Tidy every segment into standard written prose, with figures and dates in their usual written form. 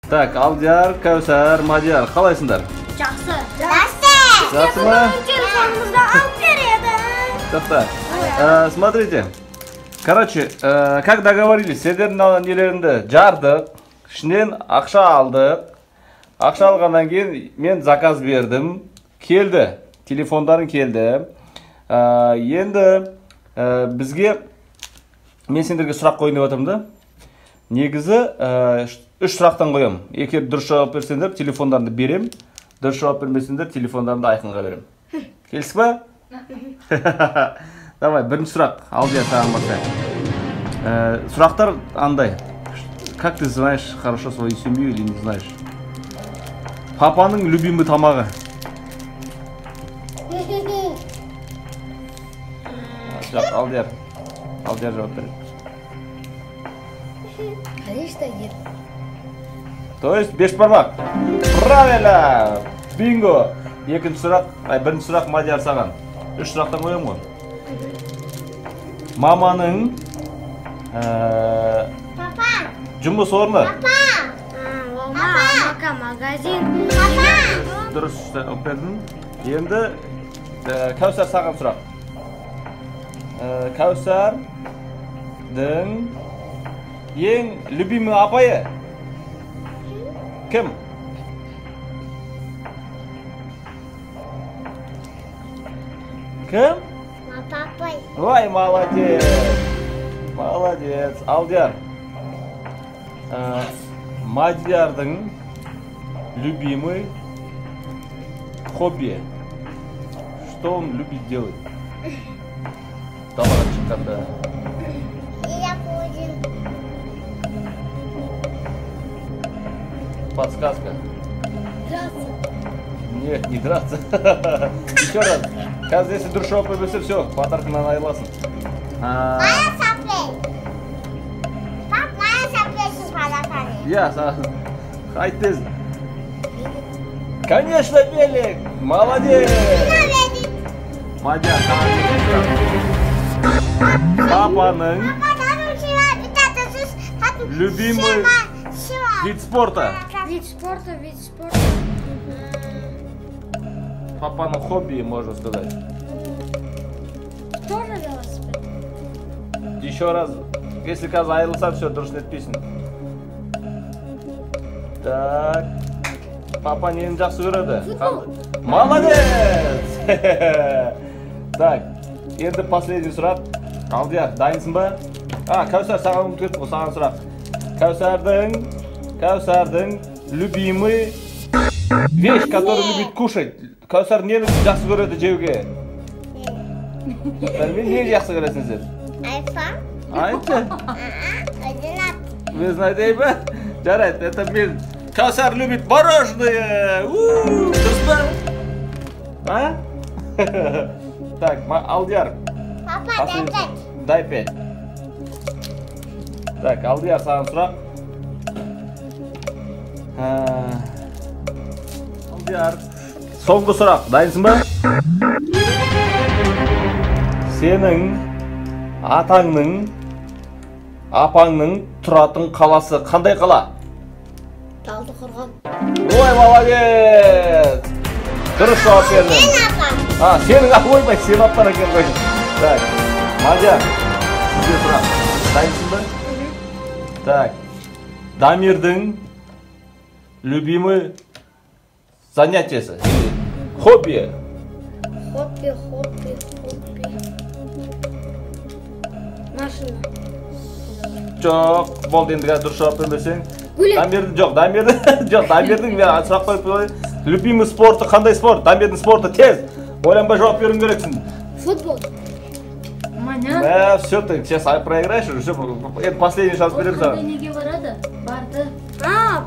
Так, Алдияр, Кәусар, Мадияр, қалайсыңдар? Жақсы. Жақсымы? Телефонымызды алып береді. Жақсы. Смотрите. Короче, как договорились, сендердің нелеріңді жардық, ішінен ақша алдық. Ақша алғаннан кейін мен заказ бердім. Келді, телефондарын келді. Енді бізге мен сендерге сұрақ қойын деп отырмын да. Негізі 3 сұрақтан қоям. Егер дұрыс жауап берсеңдер, телефондарыңды берем. Дұрыс жауап бермесеңдер, телефондарыңды Айқынға берем. Келісіп па? Давай, бірінші сұрақ. Алдияр, саған бастайық. Сұрақтар андай. Как ты знаешь хорошо свою семью или не знаешь? Папаның любимый тамағы. Жоқ, Алдияр. Алдияр жауап береді. Конечно, нет. То есть бешбармақ. Правильно! Бинго! Екінші сұрақ, бірінші сұрақ Мадияр саған. 3 сұрақтан қоям ғой. Маманың жұмыс орны. Папа, магазин. Папа. Дұрыс жауап бердің. Енді Кәусар саған сұрақ. Кәусардың ең любимый апайы кім? Кім? Папай. Ой, молодец! Молодец! Алдияр. Мадиярдың любимый хобби. Что он любит делать? Далаға шыққанда. Подсказка. Драться. Нет, не драться. Еще раз. Қазір если дұрыс жауап берсе, все, подаркынан айырыласың. Моя саплей. Пап, моя саплейсің подарканы. Я, айт тез. Конечно, велик. Молодец. Мадияр, папаның любимый вид спорта. Вид спорта. Папаның хобби, можно сказать. Тоже велосипед. Еще раз. Если қазір айырылса, все, дұрыс етпейсің. Так. Папа нені жақсы көреді? Молодец! Так, енді последний сұрақ. Алдияр, дайынсың ба? Кәусар, саған ұмытып кетті, саған сұрақ. Кәусардың любимый вещь, который любит кушать. Кәусар нені жақсы көреді жеуге? Білмеймін, нені жақсы көресіңіздер? Айфон. Айтшы. Один. Өзін айтайын ба? Жарайды, это мен. Кәусар любит мороженое. Дұрыс па? Так, Алдияр. Папа, Дай 5. Так, Алдияр, саған сұрақ. Алдияр. Соңғы сұрақ, дайынсың ба? Сенің атаңның, апаңның тұратын қаласы қандай қала? Талдықорған. Ой, молодец! Дұрыс жауап бердің. Мен апам. Сенің ойбай, сен аттар екен ғой. Так, Мадияр, сізге сұрақ. Дайынсың ба? Так, Дамирдің любимый занятиясы. Хобби. Хобби. Машина. Жоқ, болды енді дұрыс жауап бермесең. Гулять. Дамирдің мен сұрақ қойып қойып. Любимый спорты қандай спорт? Дамирдің спорты тез. Ойланбай жауап беруің керексің. Футбол. Все, ты сейчас проиграешь уже. Это последний шанс берем саған. Неге барады? Барды.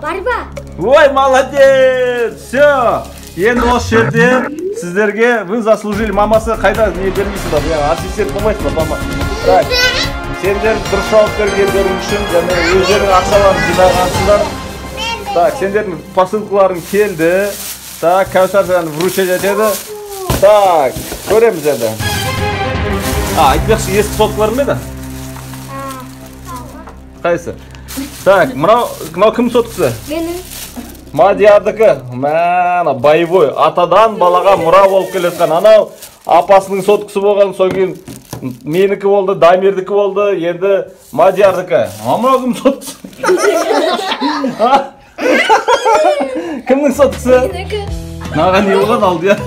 Борьба. Ой, молодец! Все. Енді осы жерде сіздерге вы заслужили. Мамасы қайда не бермейсіңдер? Ассистент болмайсыңдар, мама. Так. Сендер дұрыс жауап бергендерің үшін және өздерің ақшаларын жинағансыңдар. Так, сендердің посылкаларың келді. Так, Кәусар саған вручать етеді. Так, көреміз енді. Айтпақшы, ескі соткаларың ба еді? Қайсы? Так, мынау кім соткысы? Benim. Мадиярдікі. Мәна, боевой. Атадан балаға мұра болып келескен. Анау апасының соткысы болған, соң кейін менікі болды, Дамирдікі болды, енді Мадиярдікі. Мынау кім соткысы? Кімнің соткысы? Meniki. Наға не болған Алдияр?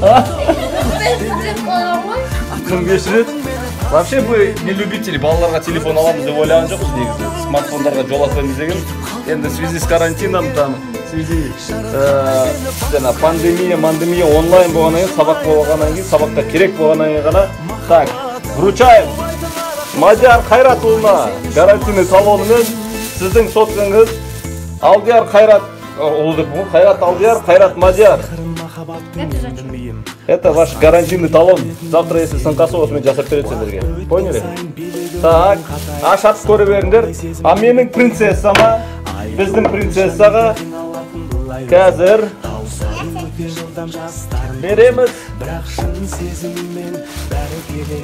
Ben size koyamam. Кім кешіреді? Вообще мы не любители, балаларға телефон аламыз деп ойлаған жоқпыз негізі. Смартфондарға жолатпаймыз деген. Енді в связи с карантином, там, в связи пандемия, онлайн болғаннан кейін, сабақ болғаннан кейін, сабақта керек болғаннан кейін ғана. Так, вручаем Мадияр Қайратұлына гарантийный талонымен сіздің соткаңыз Алдияр Қайрат, Қайрат Алдияр, Қайрат Мадияр. Это ваш гарантийный талон. Завтра, если сынқасы осымен жасап береді сіздерге. Поняли? Так, ашат көріп беріңдер. А менің принцессама, біздің принцессаға қазір береміз.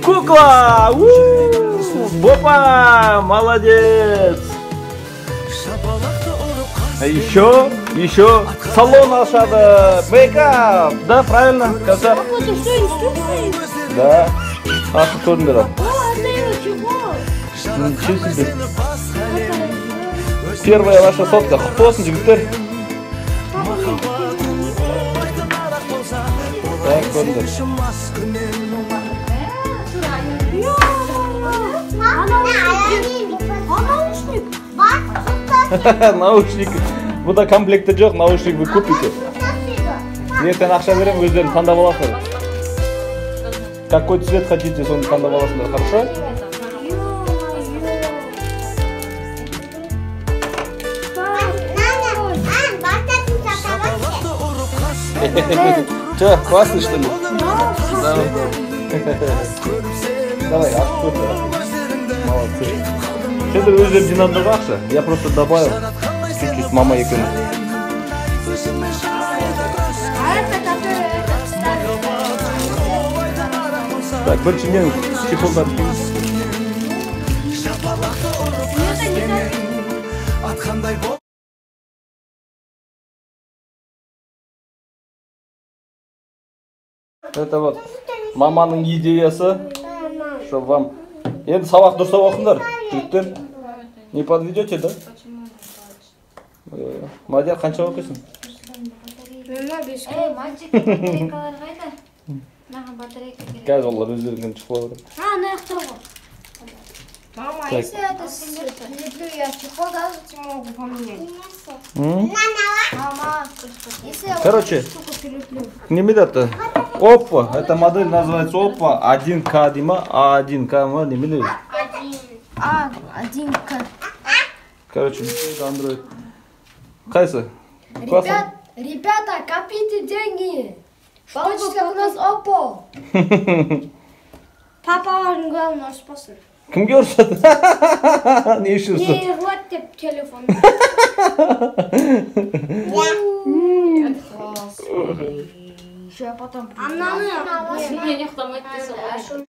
Кукла! Бопа! Молодец! Еще салон ашады. Мейкап! Да, правильно? Казар? Вот и что, инструкции? Да. Ашып көріңдер. О, это его чего? Ничего себе. Первая ваша сотка. Құтты болсын, жігіттер. Так, көріңдер. Наушник. Бұда комплекті жоқ, наушник вы купите. Ертең ақша берем, өздерін таңдап аласыңдар. Какой цвет хотите, соны таңдап аласыңдар, хорошо? Че, классный что ли? Давай, молодцы. Сендер өздерін жинадыңдар ма ақша? Я просто добавил. Чуть-чуть мама екеуміз. Так, бірінші мен чехолдар киеміз. Это вот маманың идеясы, чтобы вам... Енді сабақ дұрыстап оқыңдар, жігіттер. Не подведете, да? Мадияр, қанша оқисың? Мальчик, батарейкалар қайда? Маған батарейка керек. Қазір олар өздерінен шығып алады. Ана яқта ғой. Мама, если это слеплю я чехол, даже могу поменять. Мама, если я Короче, штуку переплю. немене-то? Oppo. Эта модель называется Oppo 1K дима, А1К ма, немене? 1К. Короче, Android. Қайсы? Ребята, копите деньги. Получится как у нас Oppo. Папа важен, главное, наш способ. Кімге ұрсады? Не үшін ұрсады? Не вот деп телефон. Что я потом... Ананы...